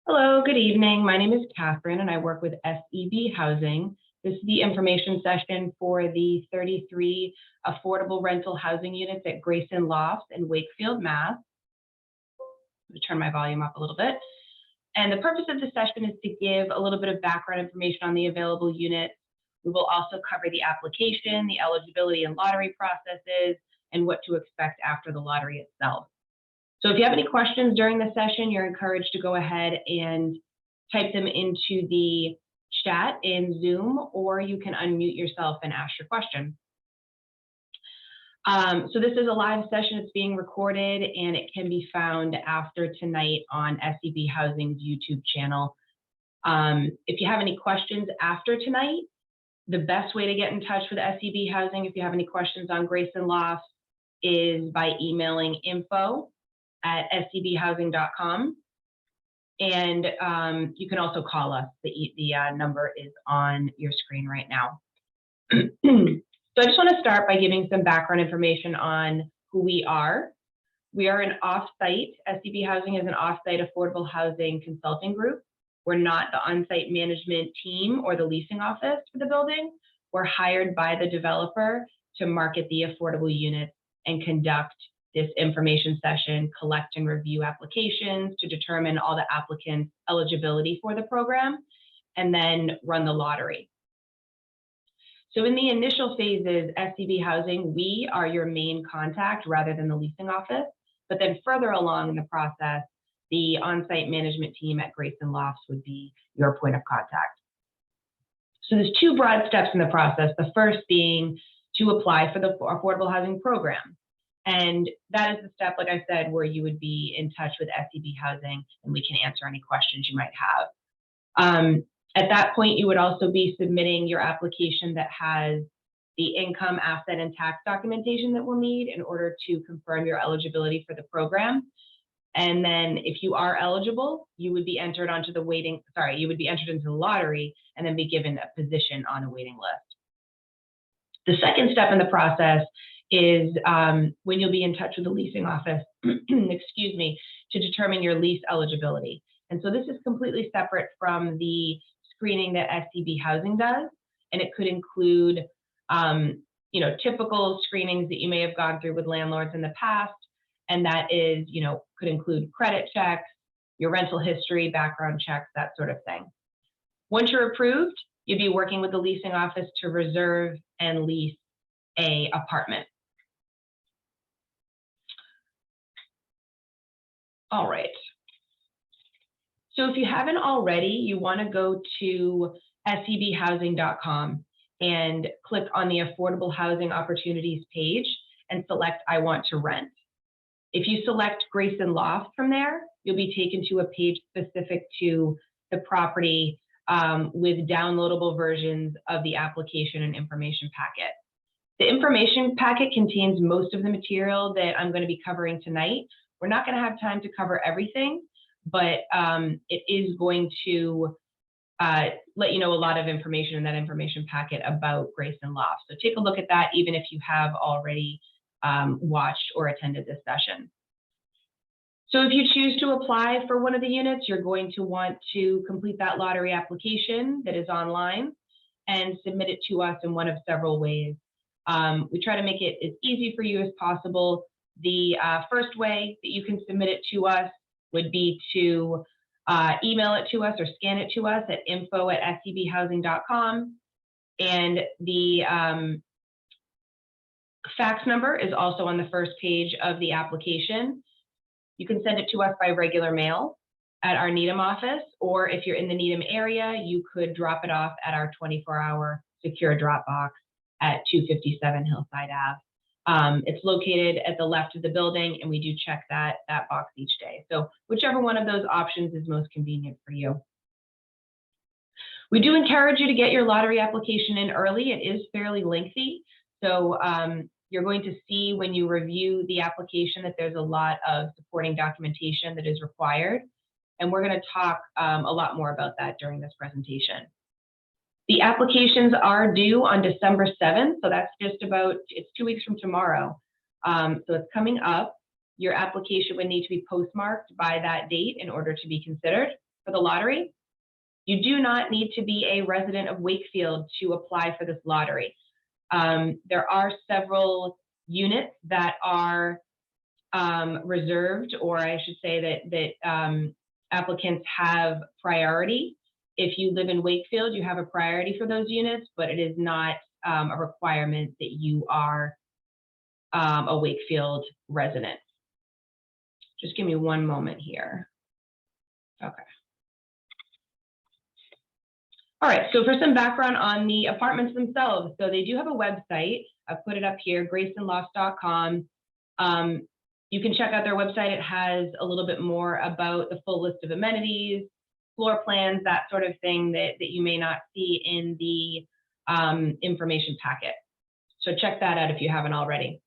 Hello, good evening. My name is Catherine and I work with SEB Housing. This is the information session for the 33 affordable rental housing units at Grayson Lofts in Wakefield, Mass. I'm going to turn my volume up a little bit. And the purpose of the session is to give a little bit of background information on the available units. We will also cover the application, the eligibility and lottery processes, and what to expect after the lottery itself. So if you have any questions during the session, you're encouraged to go ahead and type them into the chat in Zoom, or you can unmute yourself and ask your question. So this is a live session. It's being recorded and it can be found after tonight on SEB Housing's YouTube channel. If you have any questions after tonight, the best way to get in touch with SEB Housing, if you have any questions on Grayson Lofts, is by emailing info@sebhousing.com. And you can also call us. The number is on your screen right now. So I just want to start by giving some background information on who we are. We are an off-site, SEB Housing is an off-site affordable housing consulting group. We're not the on-site management team or the leasing office for the building. We're hired by the developer to market the affordable units and conduct this information session, collect and review applications to determine all the applicants' eligibility for the program, and then run the lottery. So in the initial phases, SEB Housing, we are your main contact rather than the leasing office, but then further along in the process, the on-site management team at Grayson Lofts would be your point of contact. So there's two broad steps in the process, the first being to apply for the affordable housing program. And that is the step, like I said, where you would be in touch with SEB Housing and we can answer any questions you might have. At that point, you would also be submitting your application that has the income, asset, and tax documentation that we'll need in order to confirm your eligibility for the program. And then if you are eligible, you would be entered onto the you would be entered into the lottery and then be given a position on a waiting list. The second step in the process is when you'll be in touch with the leasing office, excuse me, to determine your lease eligibility. And so this is completely separate from the screening that SEB Housing does, and it could include, typical screenings that you may have gone through with landlords in the past, and that is, could include credit checks, your rental history, background checks, that sort of thing. Once you're approved, you'd be working with the leasing office to reserve and lease an apartment. All right. So if you haven't already, you want to go to sebhousing.com and click on the Affordable Housing Opportunities page and select I want to rent. If you select Grayson Lofts from there, you'll be taken to a page specific to the property with downloadable versions of the application and information packet. The information packet contains most of the material that I'm going to be covering tonight. We're not going to have time to cover everything, but it is going to let you know a lot of information in that information packet about Grayson Lofts. So take a look at that, even if you have already watched or attended this session. So if you choose to apply for one of the units, you're going to want to complete that lottery application that is online and submit it to us in one of several ways. We try to make it as easy for you as possible. The first way that you can submit it to us would be to email it to us or scan it to us at info@sebhousing.com. And the fax number is also on the first page of the application. You can send it to us by regular mail at our Needham office, or if you're in the Needham area, you could drop it off at our 24-hour secure drop box at 257 Hillside Ave. It's located at the left of the building, and we do check that box each day. So whichever one of those options is most convenient for you. We do encourage you to get your lottery application in early. It is fairly lengthy. So you're going to see when you review the application that there's a lot of supporting documentation that is required. And we're going to talk a lot more about that during this presentation. The applications are due on December 7th, so that's just about, it's 2 weeks from tomorrow. So it's coming up. Your application would need to be postmarked by that date in order to be considered. for the lottery. You do not need to be a resident of Wakefield to apply for this lottery. There are several units that are reserved, or I should say that applicants have priority. If you live in Wakefield, you have a priority for those units, but it is not a requirement that you are a Wakefield resident. Just give me one moment here. Okay. All right, so for some background on the apartments themselves, so they do have a website. I've put it up here, graysonlofts.com. You can check out their website. It has a little bit more about the full list of amenities, floor plans, that sort of thing that you may not see in the information packet. So check that out if you haven't already.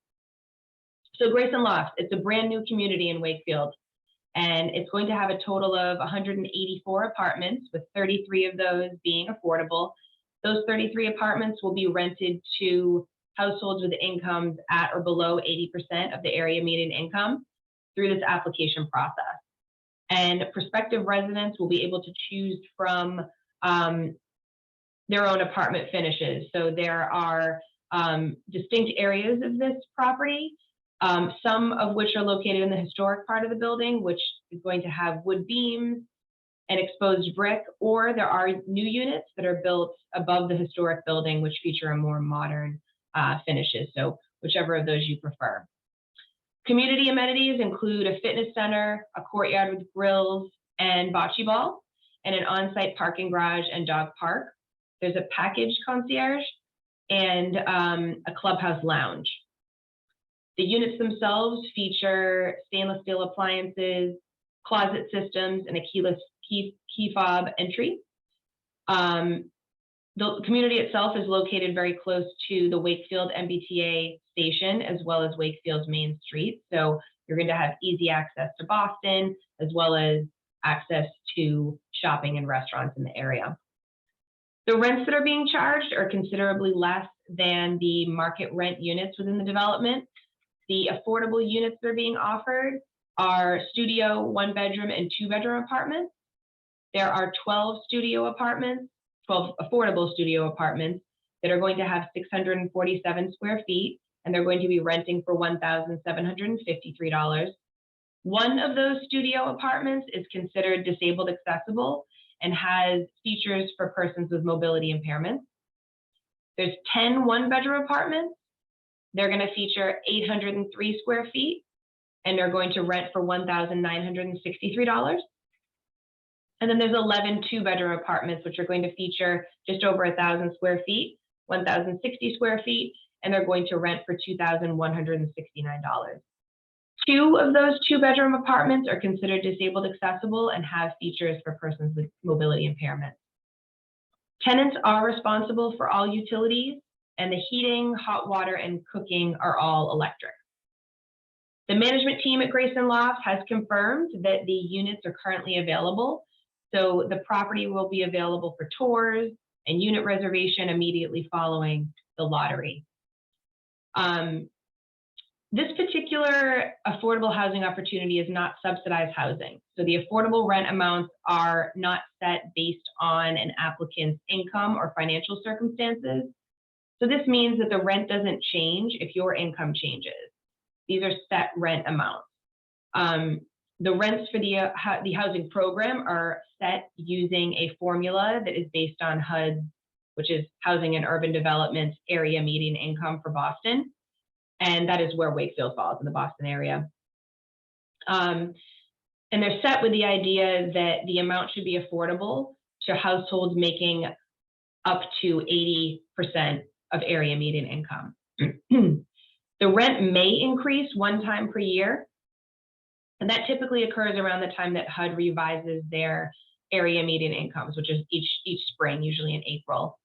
So Grayson Lofts, it's a brand new community in Wakefield, and it's going to have a total of 184 apartments, with 33 of those being affordable. Those 33 apartments will be rented to households with incomes at or below 80% of the area median income through this application process. And prospective residents will be able to choose from their own apartment finishes. So there are distinct areas of this property, some of which are located in the historic part of the building, which is going to have wood beams and exposed brick, or there are new units that are built above the historic building, which feature a more modern finishes. So whichever of those you prefer. Community amenities include a fitness center, a courtyard with grills and bocce ball, and an on-site parking garage and dog park. There's a package concierge and a clubhouse lounge. The units themselves feature stainless steel appliances, closet systems, and a keyless key fob entry. The community itself is located very close to the Wakefield MBTA station, as well as Wakefield's main street. So you're going to have easy access to Boston, as well as access to shopping and restaurants in the area. The rents that are being charged are considerably less than the market rent units within the development. The affordable units that are being offered are studio, 1-bedroom, and 2-bedroom apartments. There are 12 affordable studio apartments that are going to have 647 square feet, and they're going to be renting for $1,753. One of those studio apartments is considered disabled accessible and has features for persons with mobility impairments. There's 10 1-bedroom apartments. They're going to feature 803 square feet, and they're going to rent for $1,963. And then there's 11 2-bedroom apartments, which are going to feature just over 1,000 square feet, 1,060 square feet, and they're going to rent for $2,169. 2 of those 2-bedroom apartments are considered disabled accessible and have features for persons with mobility impairment. Tenants are responsible for all utilities, and the heating, hot water, and cooking are all electric. The management team at Grayson Lofts has confirmed that the units are currently available. So the property will be available for tours and unit reservation immediately following the lottery. This particular affordable housing opportunity is not subsidized housing. So the affordable rent amounts are not set based on an applicant's income or financial circumstances. So this means that the rent doesn't change if your income changes. These are set rent amounts. The rents for the housing program are set using a formula that is based on HUD's, which is Housing and Urban Development's area median income for Boston. And that is where Wakefield falls, in the Boston area. And they're set with the idea that the amount should be affordable to households making up to 80% of area median income. The rent may increase one time per year, and that typically occurs around the time that HUD revises their area median incomes, which is each spring, usually in April.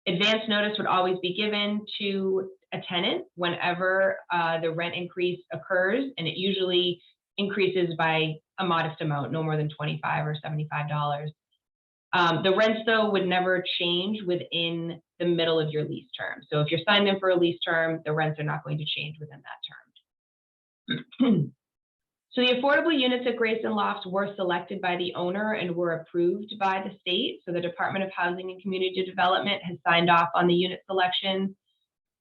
Advance notice would always be given to a tenant whenever the rent increase occurs, and it usually increases by a modest amount, no more than $25 or $75. The rents, though, would never change within the middle of your lease term. So if you're signed in for a lease term, the rents are not going to change within that term. So the affordable units at Grayson Lofts were selected by the owner and were approved by the state. So the Department of Housing and Community Development has signed off on the unit selections,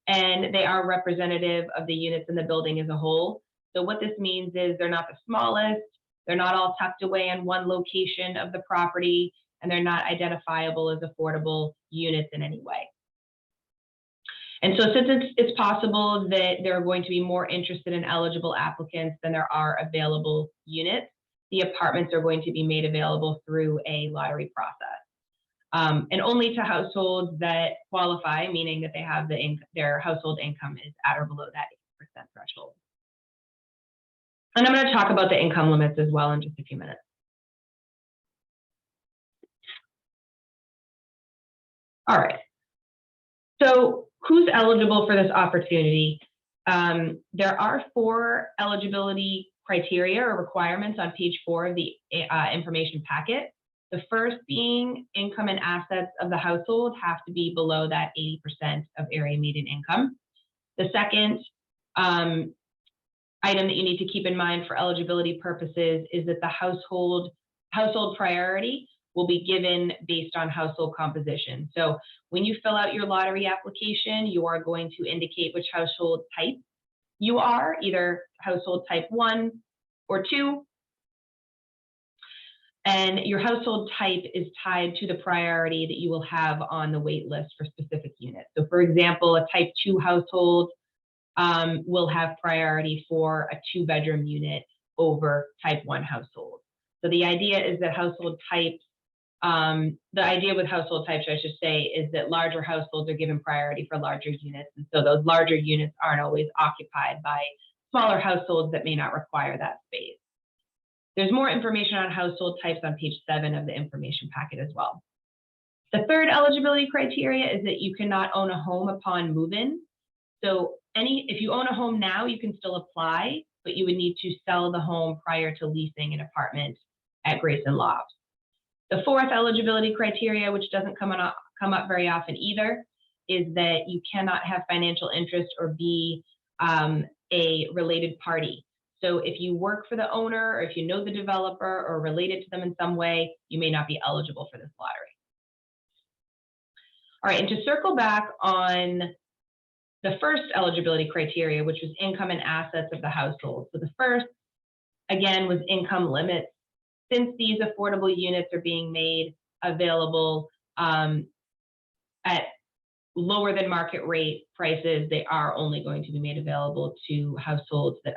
and they are representative of the units in the building as a whole. So what this means is they're not the smallest, they're not all tucked away in one location of the property, and they're not identifiable as affordable units in any way. And so since it's possible that there are going to be more interested and eligible applicants than there are available units, the apartments are going to be made available through a lottery process. And only to households that qualify, meaning that they have their household income is at or below that 8% threshold. And I'm going to talk about the income limits as well in just a few minutes. All right. So who's eligible for this opportunity? There are 4 eligibility criteria or requirements on page 4 of the information packet. The first being income and assets of the household have to be below that 80% of area median income. The second item that you need to keep in mind for eligibility purposes is that the household priority will be given based on household composition. So when you fill out your lottery application, you are going to indicate which household type you are, either household type 1 or 2. And your household type is tied to the priority that you will have on the wait list for specific units. So for example, a type 2 household will have priority for a 2-bedroom unit over type 1 household. So the idea is that household types, the idea with household types, I should say, is that larger households are given priority for larger units. And so those larger units aren't always occupied by smaller households that may not require that space. There's more information on household types on page 7 of the information packet as well. The third eligibility criteria is that you cannot own a home upon move-in. So if you own a home now, you can still apply, but you would need to sell the home prior to leasing an apartment at Grayson Lofts. The fourth eligibility criteria, which doesn't come up very often either, is that you cannot have financial interest or be a related party. So if you work for the owner, or if you know the developer or related to them in some way, you may not be eligible for this lottery. All right, and to circle back on the first eligibility criteria, which was income and assets of the household. So the first, again, was income limits. Since these affordable units are being made available at lower than market rate prices, they are only going to be made available to households that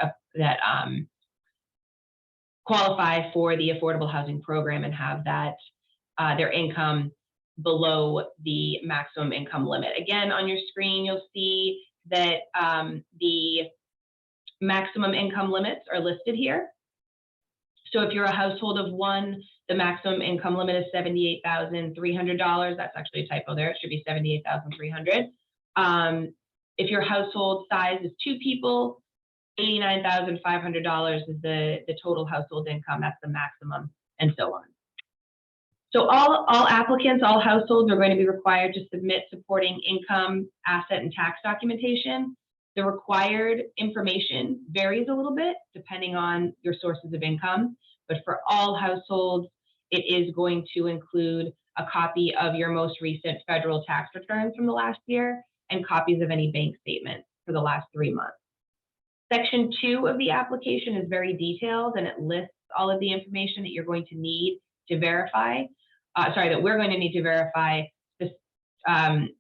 qualify for the affordable housing program and have that their income below the maximum income limit. Again, on your screen, you'll see that the maximum income limits are listed here. So if you're a household of 1, the maximum income limit is $78,300. That's actually a typo there. It should be $78,300. If your household size is 2 people, $89,500 is the total household income. That's the maximum, and so on. So all applicants, all households are going to be required to submit supporting income, asset, and tax documentation. The required information varies a little bit depending on your sources of income, but for all households, it is going to include a copy of your most recent federal tax returns from the last year and copies of any bank statements for the last 3 months. Section 2 of the application is very detailed, and it lists all of the information that you're going to need to verify, that we're going to need to verify this,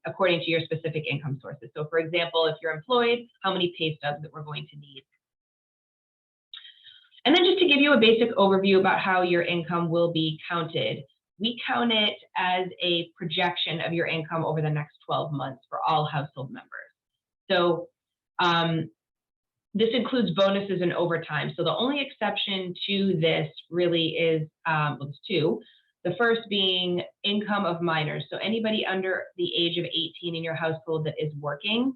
according to your specific income sources. So for example, if you're employed, how many pay stubs that we're going to need. And then just to give you a basic overview about how your income will be counted, we count it as a projection of your income over the next 12 months for all household members. So this includes bonuses and overtime. So the only exception to this really is, well, there's 2. The first being income of minors. So anybody under the age of 18 in your household that is working,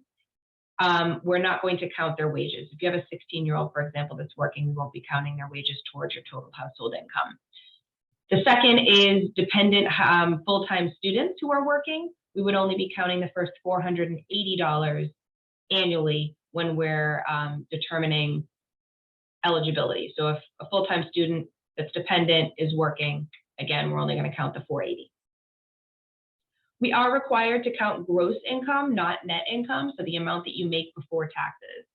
we're not going to count their wages. If you have a 16-year-old, for example, that's working, we won't be counting their wages towards your total household income. The second is dependent full-time students who are working. We would only be counting the first $480 annually when we're determining eligibility. So if a full-time student that's dependent is working, again, we're only going to count the 480. We are required to count gross income, not net income, so the amount that you make before taxes.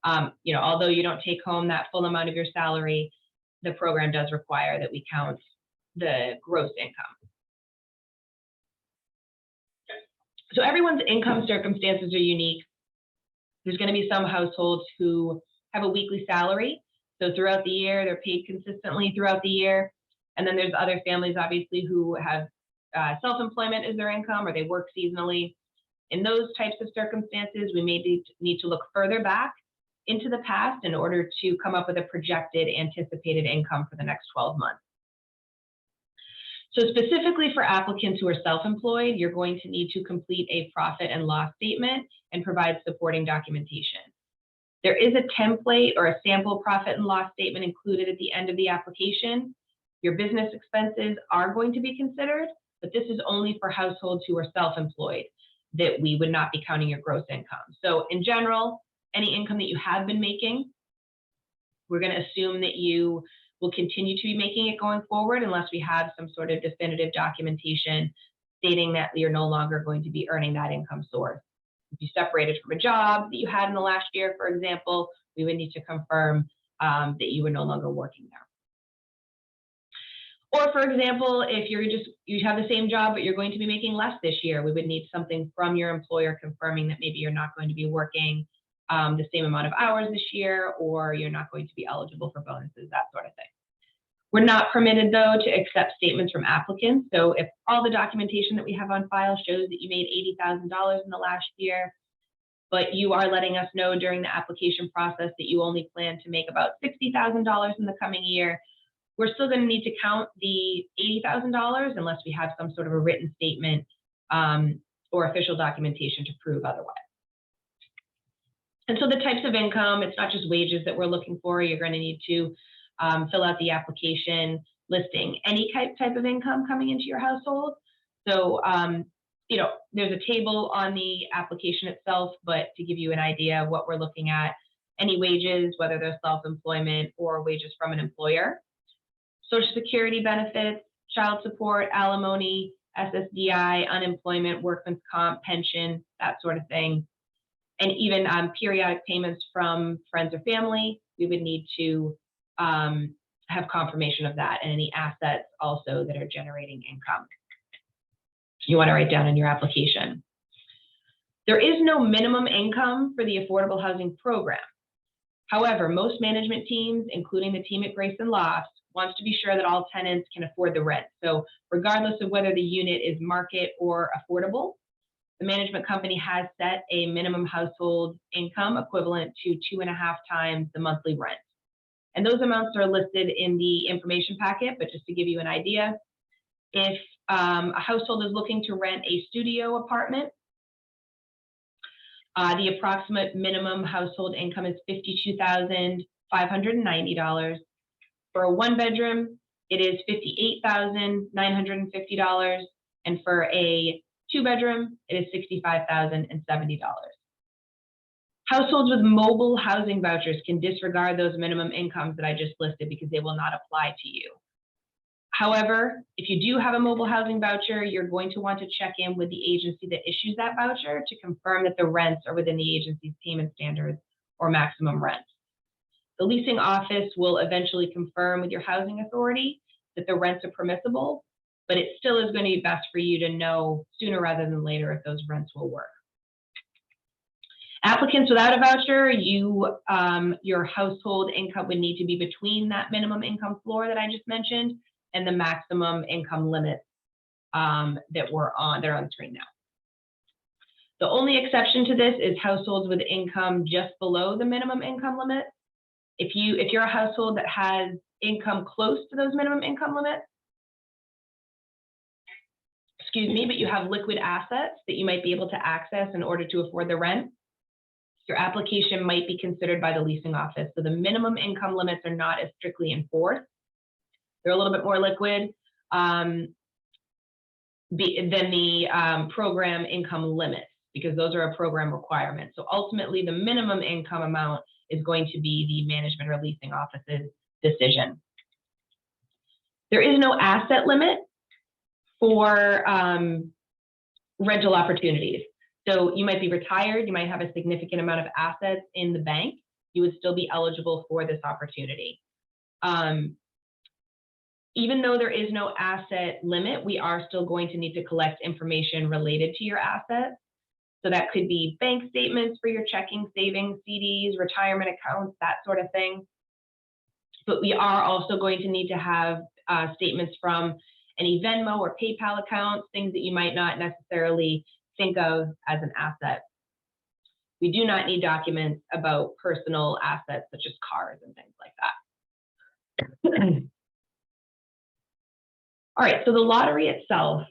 Although you don't take home that full amount of your salary, the program does require that we count the gross income. So everyone's income circumstances are unique. There's going to be some households who have a weekly salary. So throughout the year, they're paid consistently throughout the year. And then there's other families, obviously, who have self-employment as their income, or they work seasonally. In those types of circumstances, we may need to look further back into the past in order to come up with a projected anticipated income for the next 12 months. So specifically for applicants who are self-employed, you're going to need to complete a profit and loss statement and provide supporting documentation. There is a template or a sample profit and loss statement included at the end of the application. Your business expenses are going to be considered, but this is only for households who are self-employed, that we would not be counting your gross income. So in general, any income that you have been making, we're going to assume that you will continue to be making it going forward unless we have some sort of definitive documentation stating that you're no longer going to be earning that income source. If you separated from a job that you had in the last year, for example, we would need to confirm that you were no longer working there. Or for example, if you have the same job, but you're going to be making less this year, we would need something from your employer confirming that maybe you're not going to be working the same amount of hours this year, or you're not going to be eligible for bonuses, that sort of thing. We're not permitted, though, to accept statements from applicants. So if all the documentation that we have on file shows that you made $80,000 in the last year, but you are letting us know during the application process that you only plan to make about $60,000 in the coming year, we're still going to need to count the $80,000 unless we have some sort of a written statement or official documentation to prove otherwise. And so the types of income, it's not just wages that we're looking for. You're going to need to fill out the application listing any type of income coming into your household. So, there's a table on the application itself, but to give you an idea of what we're looking at, any wages, whether they're self-employment or wages from an employer, Social Security benefits, child support, alimony, SSDI, unemployment, workman's comp, pension, that sort of thing. And even periodic payments from friends or family, we would need to have confirmation of that, and any assets also that are generating income. You want to write down in your application. There is no minimum income for the affordable housing program. However, most management teams, including the team at Grayson Lofts, wants to be sure that all tenants can afford the rent. So regardless of whether the unit is market or affordable, the management company has set a minimum household income equivalent to 2.5 times the monthly rent. And those amounts are listed in the information packet, but just to give you an idea, if a household is looking to rent a studio apartment, the approximate minimum household income is $52,590. For a one-bedroom, it is $58,950, and for a two-bedroom, it is $65,070. Households with mobile housing vouchers can disregard those minimum incomes that I just listed because they will not apply to you. However, if you do have a mobile housing voucher, you're going to want to check in with the agency that issues that voucher to confirm that the rents are within the agency's payment standards or maximum rent. The leasing office will eventually confirm with your housing authority that the rents are permissible, but it still is going to be best for you to know sooner rather than later if those rents will work. Applicants without a voucher, your household income would need to be between that minimum income floor that I just mentioned and the maximum income limits that are on the screen now. The only exception to this is households with income just below the minimum income limit. If you're a household that has income close to those minimum income limits, but you have liquid assets that you might be able to access in order to afford the rent, your application might be considered by the leasing office. So the minimum income limits are not as strictly enforced. They're a little bit more liquid than the program income limits. because those are a program requirement. So ultimately, the minimum income amount is going to be the management or leasing office's decision. There is no asset limit for rental opportunities. So you might be retired, you might have a significant amount of assets in the bank, you would still be eligible for this opportunity. Even though there is no asset limit, we are still going to need to collect information related to your assets. So that could be bank statements for your checking, savings, CDs, retirement accounts, that sort of thing. But we are also going to need to have statements from any Venmo or PayPal accounts, things that you might not necessarily think of as an asset. We do not need documents about personal assets such as cars and things like that. All right, so the lottery itself.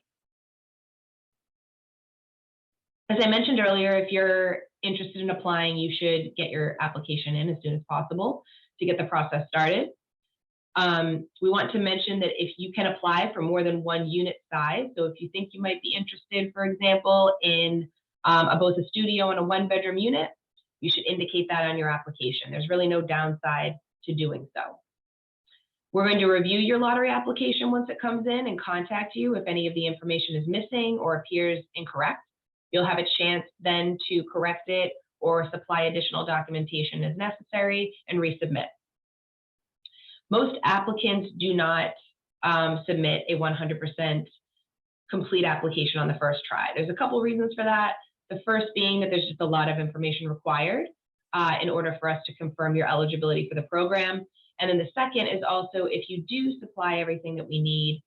As I mentioned earlier, if you're interested in applying, you should get your application in as soon as possible to get the process started. We want to mention that if you can apply for more than one unit size, so if you think you might be interested, for example, in both a studio and a one-bedroom unit, you should indicate that on your application. There's really no downside to doing so. We're going to review your lottery application once it comes in and contact you if any of the information is missing or appears incorrect. You'll have a chance then to correct it or supply additional documentation as necessary and resubmit. Most applicants do not submit a 100% complete application on the first try. There's a couple reasons for that. The first being that there's just a lot of information required in order for us to confirm your eligibility for the program. And then the second is also if you do supply everything that we need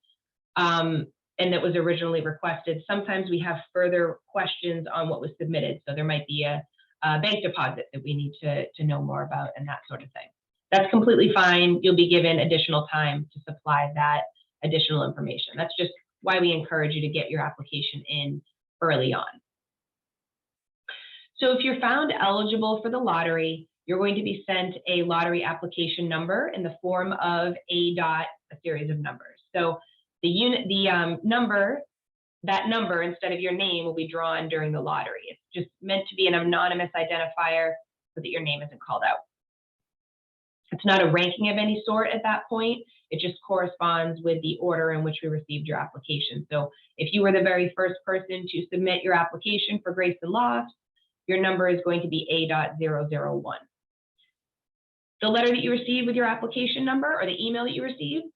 and that was originally requested, sometimes we have further questions on what was submitted. So there might be a bank deposit that we need to know more about and that sort of thing. That's completely fine. You'll be given additional time to supply that additional information. That's just why we encourage you to get your application in early on. So if you're found eligible for the lottery, you're going to be sent a lottery application number in the form of a series of numbers. So that number instead of your name will be drawn during the lottery. It's just meant to be an anonymous identifier so that your name isn't called out. It's not a ranking of any sort at that point. It just corresponds with the order in which we received your application. So if you were the very first person to submit your application for Grayson Lofts, your number is going to be A.001. The letter that you received with your application number or the email that you received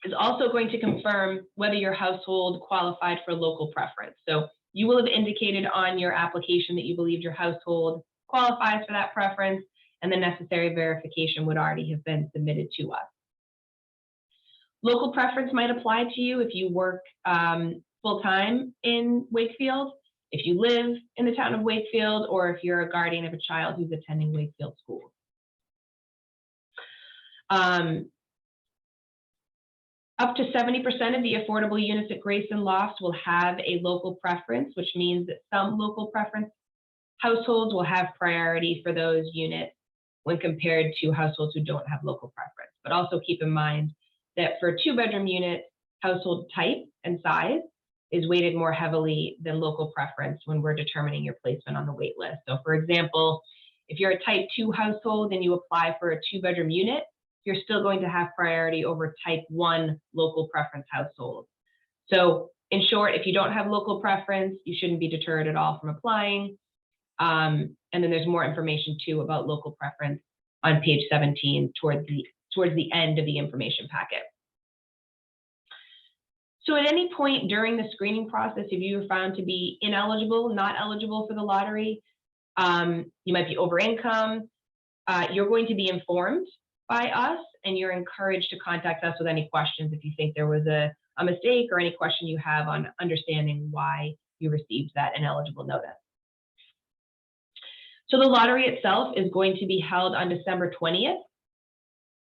is also going to confirm whether your household qualified for local preference. So you will have indicated on your application that you believed your household qualifies for that preference, and the necessary verification would already have been submitted to us. Local preference might apply to you if you work full-time in Wakefield, if you live in the town of Wakefield, or if you're a guardian of a child who's attending Wakefield schools. Up to 70% of the affordable units at Grayson Lofts will have a local preference, which means that some local preference households will have priority for those units when compared to households who don't have local preference. But also keep in mind that for two-bedroom units, household type and size is weighted more heavily than local preference when we're determining your placement on the wait list. So for example, if you're a type 2 household and you apply for a two-bedroom unit, you're still going to have priority over type 1 local preference household. So in short, if you don't have local preference, you shouldn't be deterred at all from applying. And then there's more information too about local preference on page 17 towards the end of the information packet. So at any point during the screening process, if you are found to be ineligible, not eligible for the lottery, you might be over income, you're going to be informed by us, and you're encouraged to contact us with any questions if you think there was a mistake or any question you have on understanding why you received that ineligible notice. So the lottery itself is going to be held on December 20th.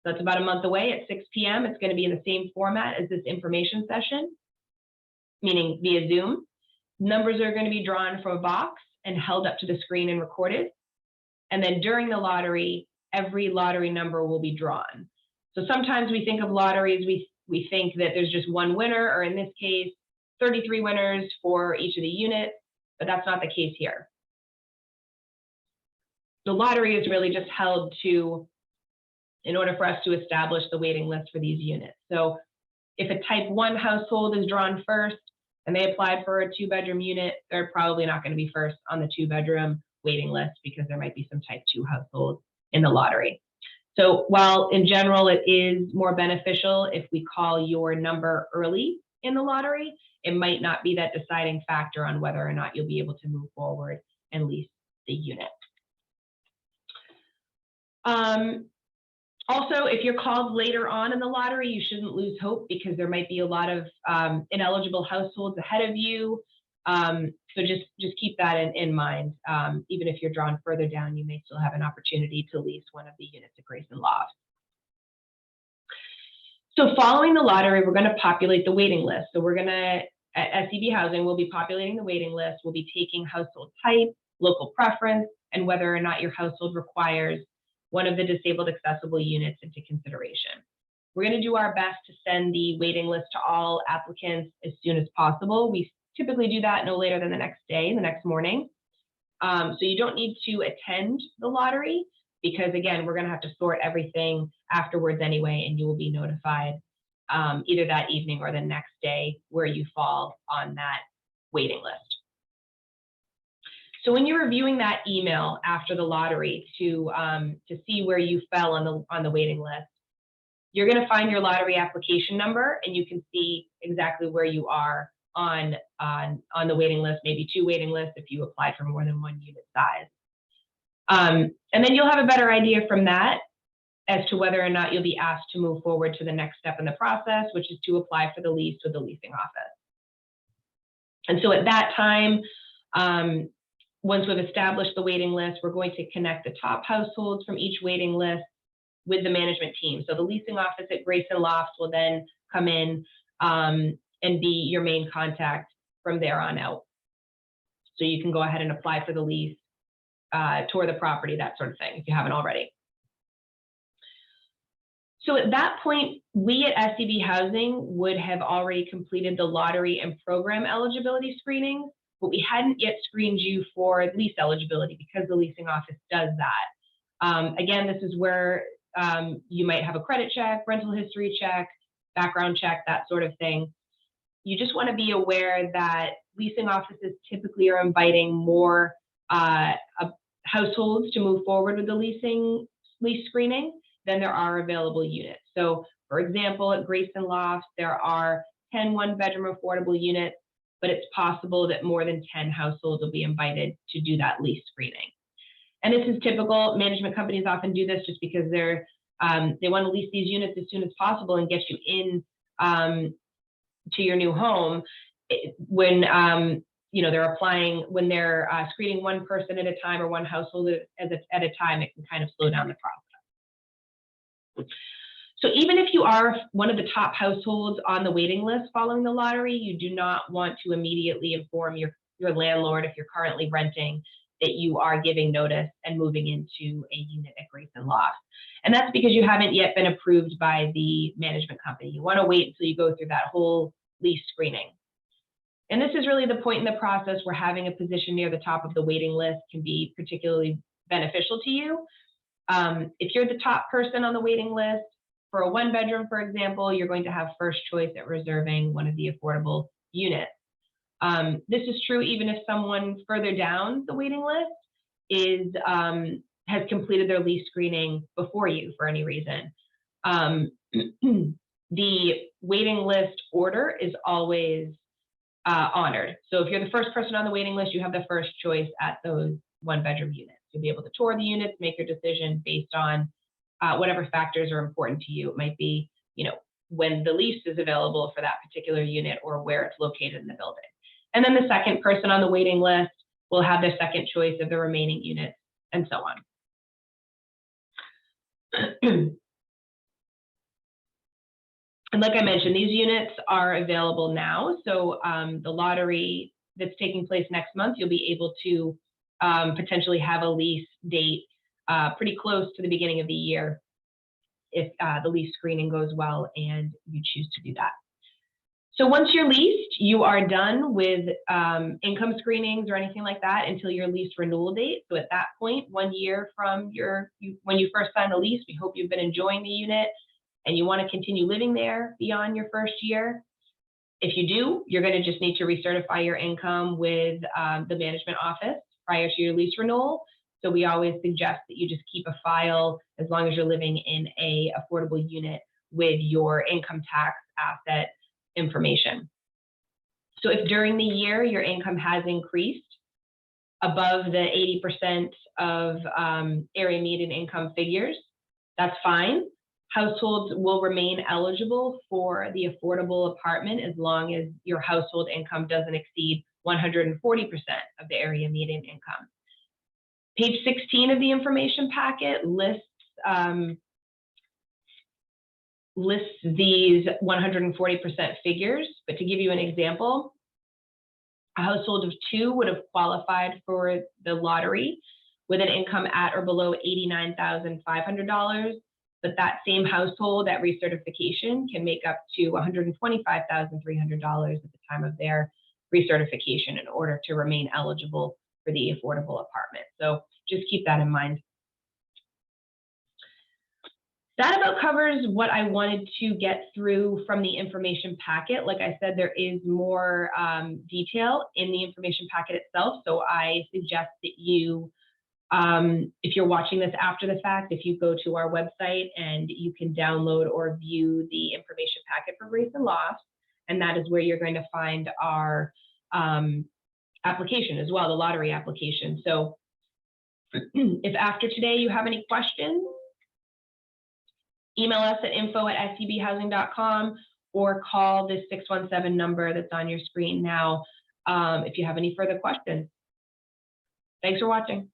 That's about a month away at 6 p.m. It's going to be in the same format as this information session, meaning via Zoom. Numbers are going to be drawn from a box and held up to the screen and recorded. And then during the lottery, every lottery number will be drawn. So sometimes we think of lotteries, we think that there's just one winner, or in this case, 33 winners for each of the units, but that's not the case here. The lottery is really just held in order for us to establish the waiting list for these units. So if a type 1 household is drawn first and they applied for a 2-bedroom unit, they're probably not going to be first on the 2-bedroom waiting list because there might be some type 2 households in the lottery. So while in general it is more beneficial if we call your number early in the lottery, it might not be that deciding factor on whether or not you'll be able to move forward and lease the unit. Also, if you're called later on in the lottery, you shouldn't lose hope because there might be a lot of ineligible households ahead of you. So just keep that in mind. Even if you're drawn further down, you may still have an opportunity to lease one of the units at Grayson Lofts. So following the lottery, we're going to populate the waiting list. So we're going to, at SCB Housing, we'll be populating the waiting list. We'll be taking household type, local preference, and whether or not your household requires one of the disabled accessible units into consideration. We're going to do our best to send the waiting list to all applicants as soon as possible. We typically do that no later than the next day, the next morning. So you don't need to attend the lottery because, again, we're going to have to sort everything afterwards anyway, and you will be notified either that evening or the next day where you fall on that waiting list. So when you're reviewing that email after the lottery to see where you fell on the waiting list, you're going to find your lottery application number, and you can see exactly where you are on the waiting list, maybe 2 waiting lists if you applied for more than 1 unit size. And then you'll have a better idea from that as to whether or not you'll be asked to move forward to the next step in the process, which is to apply for the lease with the leasing office. And so at that time, once we've established the waiting list, we're going to connect the top households from each waiting list with the management team. So the leasing office at Grayson Lofts will then come in and be your main contact from there on out. So you can go ahead and apply for the lease, tour the property, that sort of thing, if you haven't already. So at that point, we at SCB Housing would have already completed the lottery and program eligibility screening, but we hadn't yet screened you for lease eligibility because the leasing office does that. Again, this is where you might have a credit check, rental history check, background check, that sort of thing. You just want to be aware that leasing offices typically are inviting more households to move forward with the lease screening than there are available units. So for example, at Grayson Lofts, there are 10 1-bedroom affordable units, but it's possible that more than 10 households will be invited to do that lease screening. And this is typical. Management companies often do this just because they want to lease these units as soon as possible and get you in to your new home. When they're applying, when they're screening one person at a time or one household at a time, it can kind of slow down the process. So even if you are one of the top households on the waiting list following the lottery, you do not want to immediately inform your landlord, if you're currently renting, that you are giving notice and moving into a unit at Grayson Lofts. And that's because you haven't yet been approved by the management company. You want to wait until you go through that whole lease screening. And this is really the point in the process where having a position near the top of the waiting list can be particularly beneficial to you. If you're the top person on the waiting list for a 1-bedroom, for example, you're going to have first choice at reserving one of the affordable units. This is true even if someone further down the waiting list has completed their lease screening before you for any reason. The waiting list order is always honored. So if you're the first person on the waiting list, you have the first choice at those 1-bedroom units. You'll be able to tour the units, make your decision based on whatever factors are important to you. It might be, when the lease is available for that particular unit or where it's located in the building. And then the second person on the waiting list will have their second choice of the remaining units, and so on. And like I mentioned, these units are available now. So the lottery that's taking place next month, you'll be able to potentially have a lease date pretty close to the beginning of the year if the lease screening goes well and you choose to do that. So once you're leased, you are done with income screenings or anything like that until your lease renewal date. So at that point, 1 year from when you first signed the lease, we hope you've been enjoying the unit and you want to continue living there beyond your first year. If you do, you're going to just need to recertify your income with the management office prior to your lease renewal. So we always suggest that you just keep a file as long as you're living in a affordable unit with your income tax asset information. So if during the year your income has increased above the 80% of area median income figures, that's fine. Households will remain eligible for the affordable apartment as long as your household income doesn't exceed 140% of the area median income. Page 16 of the information packet lists these 140% figures, but to give you an example, a household of 2 would have qualified for the lottery with an income at or below $89,500, but that same household at recertification can make up to $125,300 at the time of their recertification in order to remain eligible for the affordable apartment. So just keep that in mind. That about covers what I wanted to get through from the information packet. Like I said, there is more detail in the information packet itself. So I suggest that you, if you're watching this after the fact, if you go to our website and you can download or view the information packet for Grayson Lofts, and that is where you're going to find our application as well, the lottery application. So if after today you have any questions, email us at info@stbhousing.com or call this 617 number that's on your screen now if you have any further questions. Thanks for watching.